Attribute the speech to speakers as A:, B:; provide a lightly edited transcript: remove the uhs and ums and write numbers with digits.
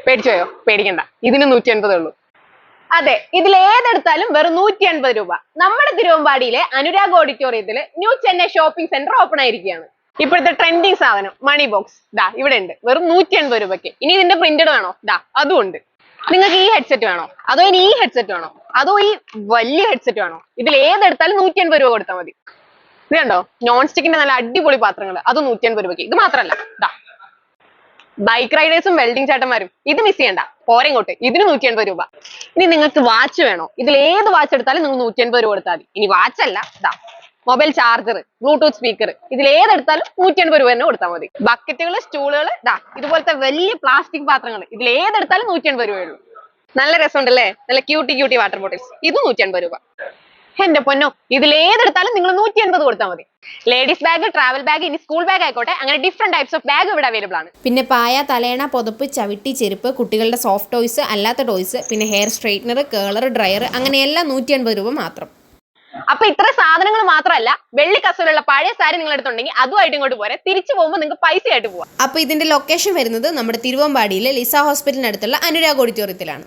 A: പേടിച്ചോയോ? പേടിക്കണ്ട, ഇതിന് 150 ഉള്ളൂ. അതെ, ഇതിൽ ഏതെടുത്താലും വെറും 150 രൂപ. നമ്മുടെ തിരുവമ്പാടിയിലെ അനുരാഗ് ഓഡിറ്റോറിയത്തില് new Chennai shopping centre open ആയിരിക്കുകയാണ്. ഇപ്പോഴത്തെ ട്രെൻഡിങ് സാധനം മണി ബോക്സ് ദാ ഇവിടെ ഉണ്ട്, വെറും 180 രൂപയ്ക്ക്. ഇനി ഇതിന്റെ പ്രിന്റഡ് വേണോ? ദാ അതും ഉണ്ട്. നിങ്ങൾക്ക് ഈ ഹെഡ്സെറ്റ് വേണോ, അതോ ഇനി ഈ ഹെഡ്സെറ്റ് വേണോ, അതോ ഈ വലിയ ഹെഡ്സെറ്റ് വേണോ? ഇതിൽ ഏതെടുത്താലും 180 രൂപ കൊടുത്താൽ മതി. ഇത് കണ്ടോ, നോൺ സ്റ്റിക്കിന്റെ നല്ല അടിപൊളി പാത്രങ്ങൾ, അത് 180 രൂപയ്ക്ക്. ഇത് മാത്രമല്ല, ദാ ബൈക്ക് റൈഡേഴ്സും വെൽഡിംഗ് ചേട്ടന്മാരും ഇത് മിസ് ചെയ്യണ്ട, പോരെങ്ങോട്ട്, ഇതിന് 180 രൂപ. ഇനി നിങ്ങൾക്ക് വാച്ച് വേണോ? ഇതിൽ ഏത് വാച്ച് എടുത്താലും നിങ്ങൾ 180 രൂപ കൊടുത്താൽ മതി. ഇനി വാച്ച് അല്ല, ദാ മൊബൈൽ ചാർജർ, ബ്ലൂടൂത്ത് സ്പീക്കർ, ഇതിൽ ഏതെടുത്താലും 180 രൂപ തന്നെ കൊടുത്താൽ മതി. ബക്കറ്റുകൾ, സ്റ്റൂളുകൾ, ദാ ഇതുപോലത്തെ വലിയ പ്ലാസ്റ്റിക് പാത്രങ്ങൾ, ഇതിൽ ഏതെടുത്താലും 180 രൂപയുള്ളൂ. നല്ല രസമുണ്ടല്ലേ, നല്ല ക്യൂട്ടി വാട്ടർ ബോട്ടിൽസ്, ഇത് 180 രൂപ. എന്റെ പൊന്നോ, ഇതിൽ ഏതെടുത്താലും നിങ്ങൾ 180 കൊടുത്താൽ മതി. ലേഡീസ് ബാഗ്, ട്രാവൽ ബാഗ്, ഇനി സ്കൂൾ ബാഗ് ആയിക്കോട്ടെ, അങ്ങനെ ഡിഫറെന്റ് ടൈപ്സ് ഓഫ് ബാഗ് ഇവിടെ അവൈലബിൾ ആണ്.
B: പിന്നെ പായ, തലയണ, പുതപ്പ്, ചവിട്ടി, ചെരുപ്പ്, കുട്ടികളുടെ സോഫ്റ്റ് ടോയ്സ്, അല്ലാത്ത ടോയ്സ്, പിന്നെ ഹെയർ സ്ട്രെയിറ്റ്നർ, കേളർ, ഡ്രയർ, അങ്ങനെയെല്ലാം 180 രൂപ മാത്രം.
A: അപ്പൊ ഇത്ര സാധനങ്ങൾ മാത്രമല്ല, വെള്ളി കസവിലുള്ള പഴയ സാരി നിങ്ങൾ എടുത്തുണ്ടെങ്കിൽ അതുമായിട്ട് ഇങ്ങോട്ട് പോരെ. തിരിച്ചു പോകുമ്പോൾ നിങ്ങൾക്ക് പൈസ ആയിട്ട് പോവാം.
B: അപ്പൊ ഇതിന്റെ ലൊക്കേഷൻ വരുന്നത് നമ്മുടെ തിരുവമ്പാടിയിലെ ലിസ ഹോസ്പിറ്റലിനടുത്തുള്ള അനുരാഗ് ഓഡിറ്റോറിയത്തിലാണ്.